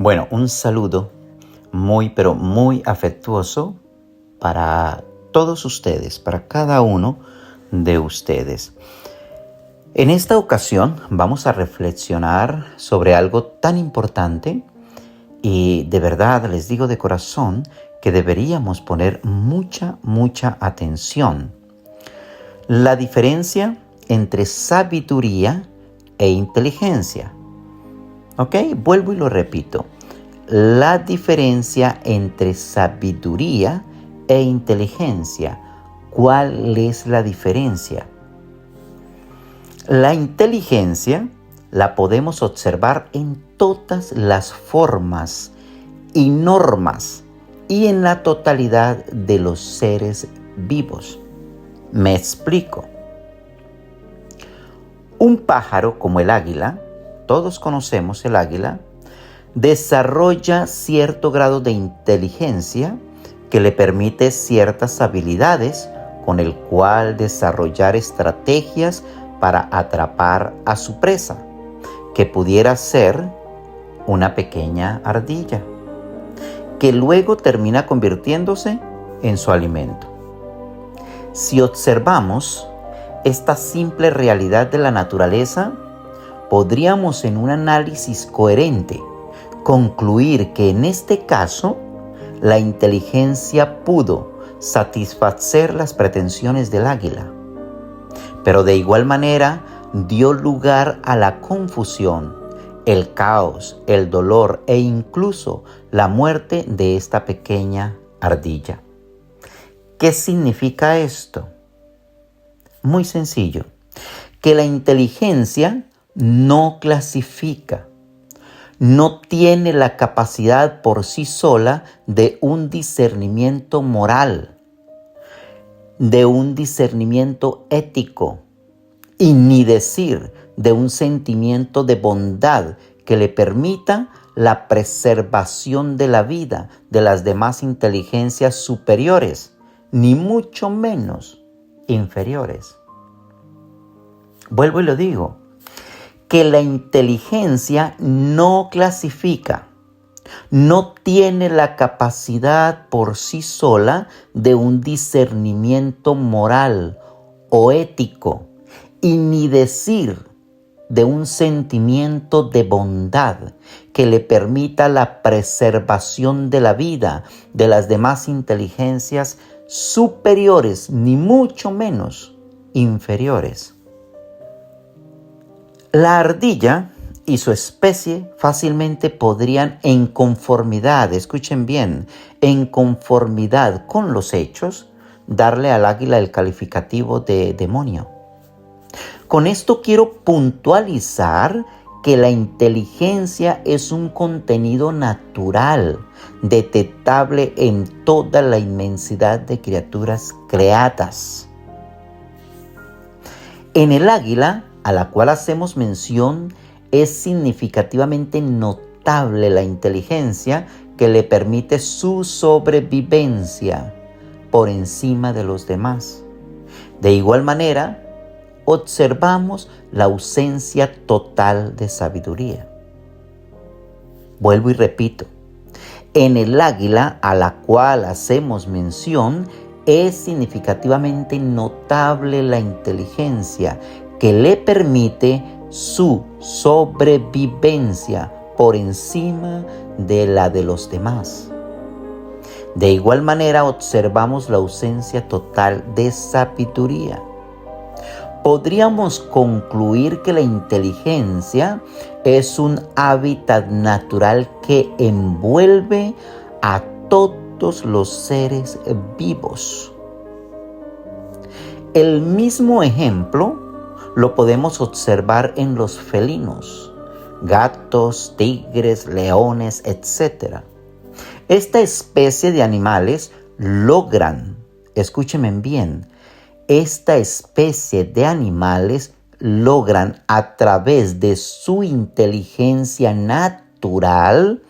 Bueno, un saludo muy, pero muy afectuoso para todos ustedes, para cada uno de ustedes. En esta ocasión vamos a reflexionar sobre algo tan importante y de verdad les digo de corazón que deberíamos poner mucha atención. La diferencia entre sabiduría e inteligencia. ¿Ok? Vuelvo y lo repito. La diferencia entre sabiduría e inteligencia. ¿Cuál es la diferencia? La inteligencia la podemos observar en todas las formas y normas y en la totalidad de los seres vivos. Me explico. Un pájaro como el águila, todos conocemos el águila, desarrolla cierto grado de inteligencia que le permite ciertas habilidades con el cual desarrollar estrategias para atrapar a su presa, que pudiera ser una pequeña ardilla, que luego termina convirtiéndose en su alimento. Si observamos esta simple realidad de la naturaleza, podríamos en un análisis coherente concluir que en este caso la inteligencia pudo satisfacer las pretensiones del águila, pero de igual manera dio lugar a la confusión, el caos, el dolor e incluso la muerte de esta pequeña ardilla. ¿Qué significa esto? Muy sencillo, que la inteligencia no clasifica, no tiene la capacidad por sí sola de un discernimiento moral, de un discernimiento ético y ni decir de un sentimiento de bondad que le permita la preservación de la vida de las demás inteligencias superiores, ni mucho menos inferiores. Vuelvo y lo digo, que la inteligencia no clasifica, no tiene la capacidad por sí sola de un discernimiento moral o ético y ni decir de un sentimiento de bondad que le permita la preservación de la vida de las demás inteligencias superiores, ni mucho menos inferiores. La ardilla y su especie fácilmente podrían, en conformidad, escuchen bien, en conformidad con los hechos, darle al águila el calificativo de demonio. Con esto quiero puntualizar que la inteligencia es un contenido natural, detectable en toda la inmensidad de criaturas creadas. En el águila, a la cual hacemos mención, es significativamente notable la inteligencia que le permite su sobrevivencia por encima de los demás. De igual manera, observamos la ausencia total de sabiduría. Vuelvo y repito, en el águila a la cual hacemos mención es significativamente notable la inteligencia que le permite su sobrevivencia por encima de la de los demás. De igual manera observamos la ausencia total de sabiduría. Podríamos concluir que la inteligencia es un hábitat natural que envuelve a todos los seres vivos. El mismo ejemplo lo podemos observar en los felinos, gatos, tigres, leones, etc. Esta especie de animales logran, escúchenme bien, esta especie de animales logran a través de su inteligencia natural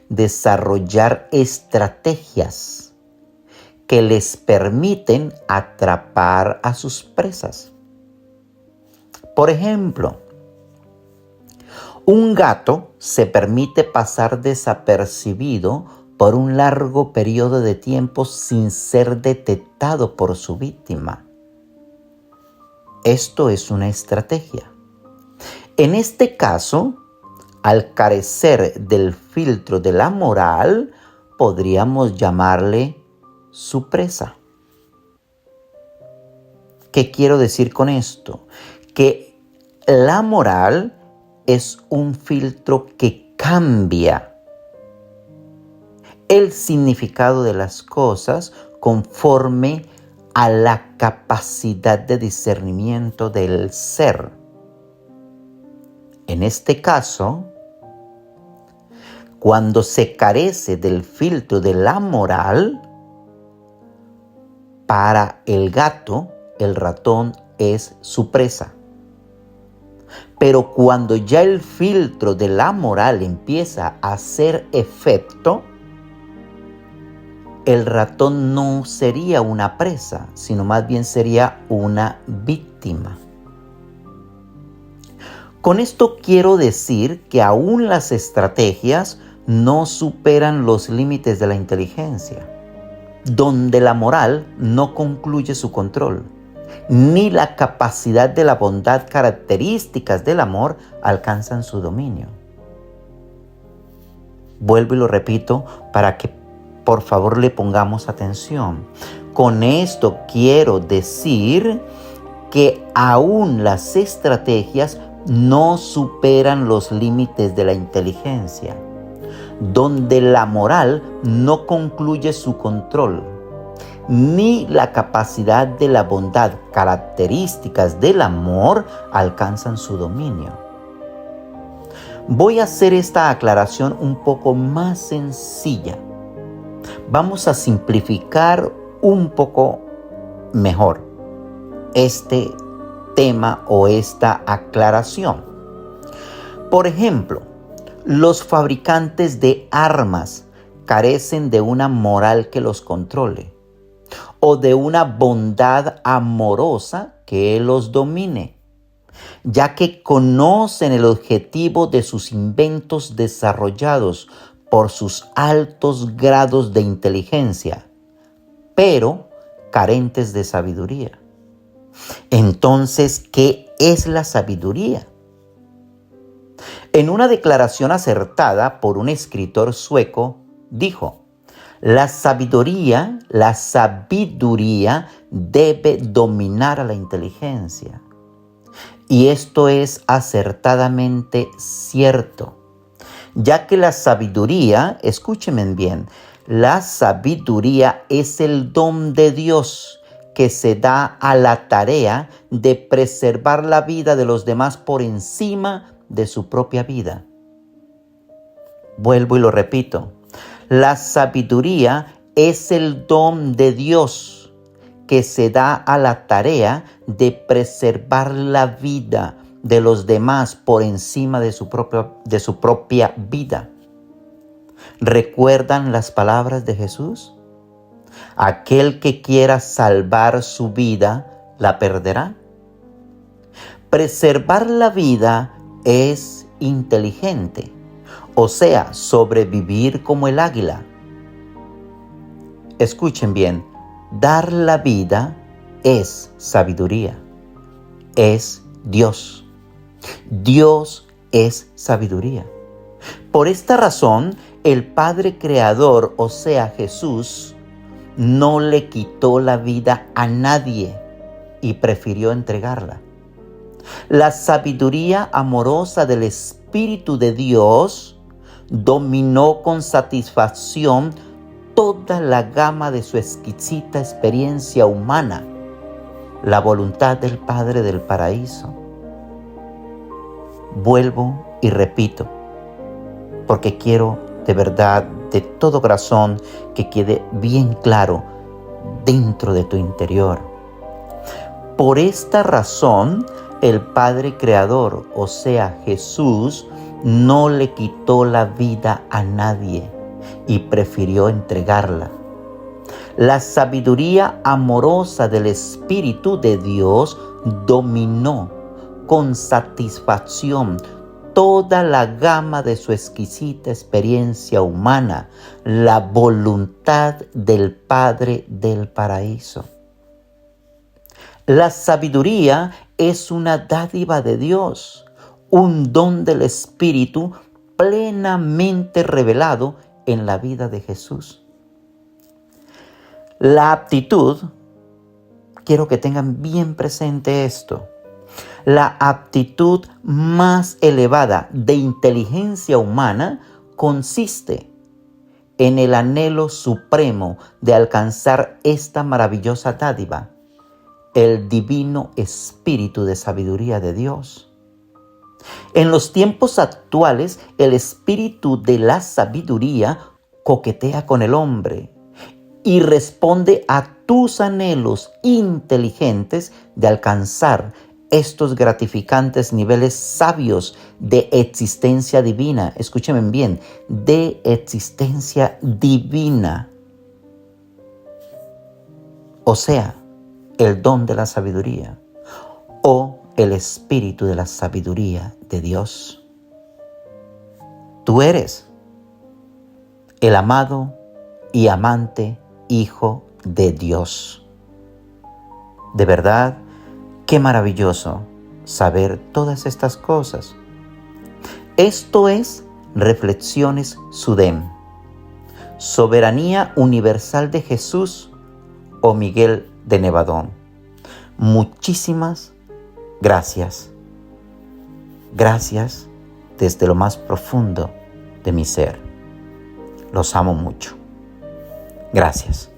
desarrollar estrategias que les permiten atrapar a sus presas. Por ejemplo, Un gato se permite pasar desapercibido por un largo periodo de tiempo sin ser detectado por su víctima. Esto es una estrategia. En este caso, al carecer del filtro de la moral, podríamos llamarle su presa. ¿Qué quiero decir con esto? Que la moral es un filtro que cambia el significado de las cosas conforme a la capacidad de discernimiento del ser. En este caso, cuando se carece del filtro de la moral, para el gato, el ratón es su presa. Pero cuando ya el filtro de la moral empieza a hacer efecto, el ratón no sería una presa, sino más bien sería una víctima. Con esto quiero decir que aún las estrategias no superan los límites de la inteligencia, donde la moral no concluye su control, ni la capacidad de la bondad características del amor alcanzan su dominio. Vuelvo y lo repito para que por favor le pongamos atención. Con esto quiero decir que aún las estrategias no superan los límites de la inteligencia, donde la moral no concluye su control, ni la capacidad de la bondad, características del amor, alcanzan su dominio. Voy a hacer esta aclaración un poco más sencilla. Vamos a simplificar un poco mejor este tema o esta aclaración. Por ejemplo, los fabricantes de armas carecen de una moral que los controle o de una bondad amorosa que los domine, ya que conocen el objetivo de sus inventos desarrollados por sus altos grados de inteligencia, pero carentes de sabiduría. Entonces, ¿qué es la sabiduría? En una declaración acertada por un escritor sueco, dijo: la sabiduría debe dominar a la inteligencia. Y esto es acertadamente cierto, ya que la sabiduría, escúchenme bien, la sabiduría es el don de Dios que se da a la tarea de preservar la vida de los demás por encima de su propia vida. Vuelvo y lo repito. La sabiduría es el don de Dios que se da a la tarea de preservar la vida de los demás por encima de su propia vida. ¿Recuerdan las palabras de Jesús? Aquel que quiera salvar su vida, la perderá. Preservar la vida es inteligente, o sea, sobrevivir como el águila. Escuchen bien, dar la vida es sabiduría, es Dios. Dios es sabiduría. Por esta razón, el Padre Creador, o sea, Jesús, no le quitó la vida a nadie y prefirió entregarla. La sabiduría amorosa del Espíritu de Dios dominó con satisfacción toda la gama de su exquisita experiencia humana, la voluntad del Padre del paraíso. Vuelvo y repito, porque quiero de verdad, de todo corazón, que quede bien claro dentro de tu interior. Por esta razón, el Padre Creador, o sea, Jesús, no le quitó la vida a nadie y prefirió entregarla. La sabiduría amorosa del Espíritu de Dios dominó con satisfacción toda la gama de su exquisita experiencia humana, la voluntad del Padre del paraíso. La sabiduría es una dádiva de Dios, un don del Espíritu plenamente revelado en la vida de Jesús. La aptitud, quiero que tengan bien presente esto, la aptitud más elevada de inteligencia humana consiste en el anhelo supremo de alcanzar esta maravillosa dádiva, el divino espíritu de sabiduría de Dios. En los tiempos actuales, el espíritu de la sabiduría coquetea con el hombre y responde a tus anhelos inteligentes de alcanzar estos gratificantes niveles sabios de existencia divina. Escúchenme bien, de existencia divina. O sea, el don de la sabiduría o el espíritu de la sabiduría de Dios. Tú eres el amado y amante Hijo de Dios. De verdad, qué maravilloso saber todas estas cosas. Esto es Reflexiones Sudem, Soberanía Universal de Jesús o Miguel de Nevadón. Muchísimas gracias. Gracias desde lo más profundo de mi ser. Los amo mucho. Gracias.